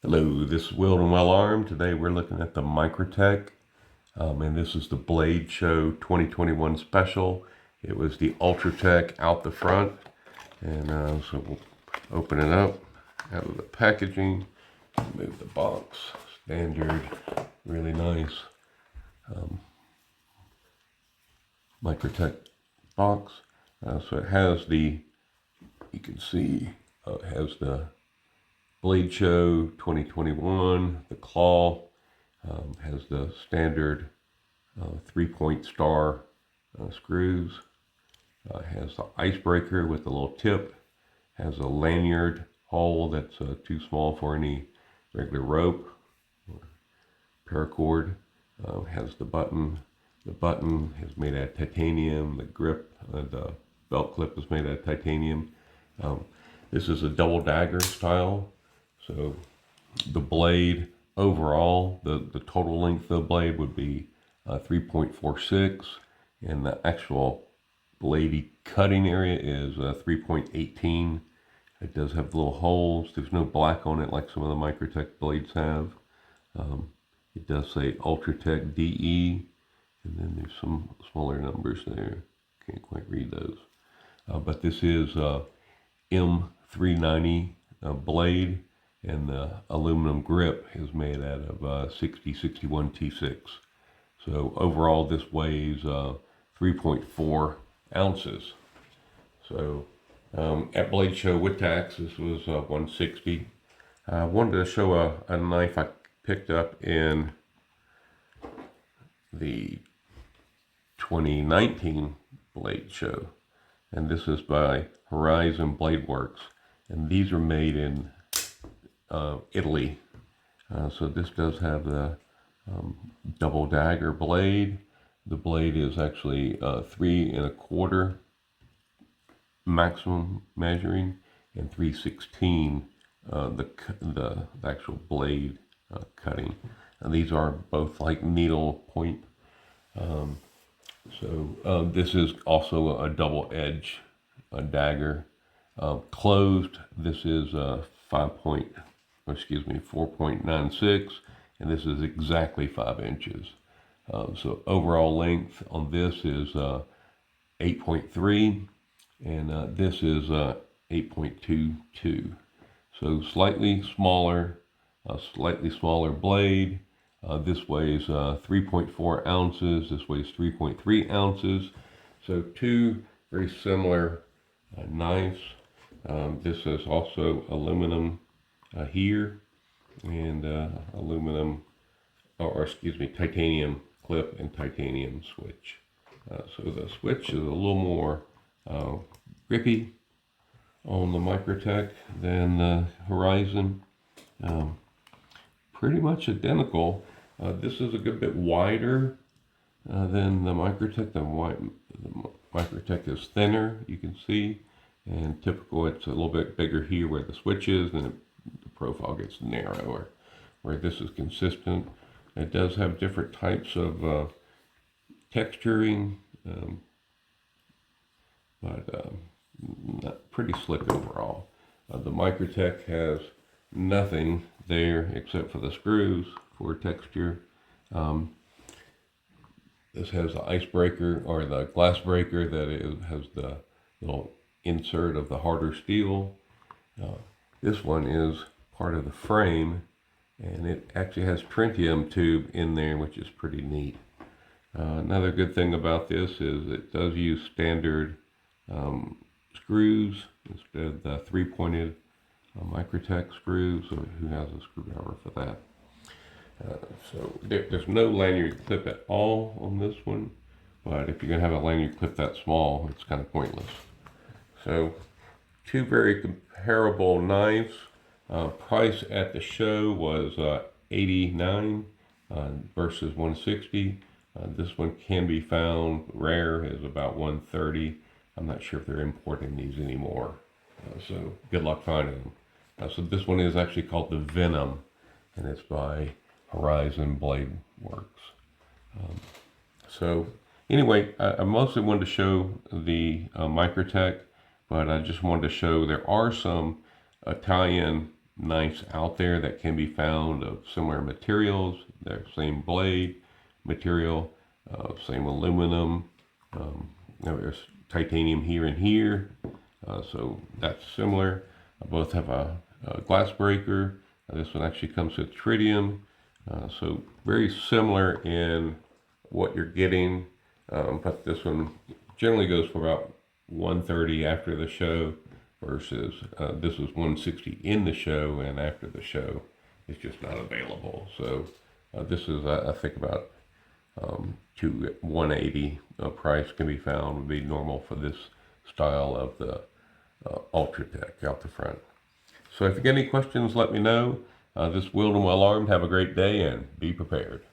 Hello, this is Will and Well Armed. Today we're looking at the Microtech, and this is the Blade Show 2021 special. It was the Ultratech out the front, and so we'll open it up out of the packaging, move the box, standard, really nice Microtech box. So it has the, you can see, it has the Blade Show 2021, the claw, has the standard 3-point star screws, has the icebreaker with the little tip, has a lanyard hole that's too small for any regular rope or paracord, has the button. The button is made out of titanium, the grip, the belt clip is made out of titanium. This is a double dagger style. So the blade overall, the total length of the blade would be 3.46, and the actual blade cutting area is 3.18. It does have little holes. There's no black on it like some of the Microtech blades have. It does say Ultratech DE, and then there's some smaller numbers there. Can't quite read those. But this is M390 blade. And the aluminum grip is made out of 6061 T6. So overall this weighs 3.4 ounces. So at Blade Show with tax, this was $160. I wanted to show a knife I picked up in the 2019 Blade Show. And this is by Horizon Blade Works. And these are made in Italy. So this does have the double dagger blade. The blade is actually 3 1/4 maximum measuring, and 3/16 the actual blade cutting. And these are both like needle point. This is also a double edge dagger. Closed, this is 4.96, and this is exactly 5 inches. So overall length on this is 8.3, and this is 8.22. So slightly smaller blade. This weighs 3.4 ounces. This weighs 3.3 ounces. So two very similar knives. This is also aluminum here, and titanium clip and titanium switch. So the switch is a little more grippy on the Microtech than the Horizon. Pretty much identical. This is a good bit wider than the Microtech. The Microtech is thinner, you can see, and typical it's a little bit bigger here where the switch is, and the profile gets narrower, where this is consistent. It does have different types of texturing, but pretty slick overall. The Microtech has nothing there except for the screws for texture. This has the icebreaker, or the glass breaker, that has the little insert of the harder steel. This one is part of the frame, and it actually has tritium tube in there, which is pretty neat. Another good thing about this is it does use standard screws instead of the 3-pointed Microtech screws. So who has a screwdriver for that? So there's no lanyard clip at all on this one, but if you're going to have a lanyard clip that small, it's kind of pointless. So two very comparable knives. Price at the show was $89 versus $160. This one can be found rare, is about $130. I'm not sure if they're importing these anymore. So good luck finding them. So this one is actually called the Venom, and it's by Horizon Blade Works. So anyway, I mostly wanted to show the Microtech, but I just wanted to show there are some Italian nice out there that can be found of similar materials. They're same blade material, same aluminum. There's titanium here and here, so that's similar. Both have a glass breaker. This one actually comes with tritium, so very similar in what you're getting, but this one generally goes for about $130 after the show versus this was $160 in the show, and after the show it's just not available. So this is I think about to $180 price can be found, would be normal for this style of the Ultratech out the front. So if you get any questions, let me know. This is Wildon Well Armed. Have a great day and be prepared.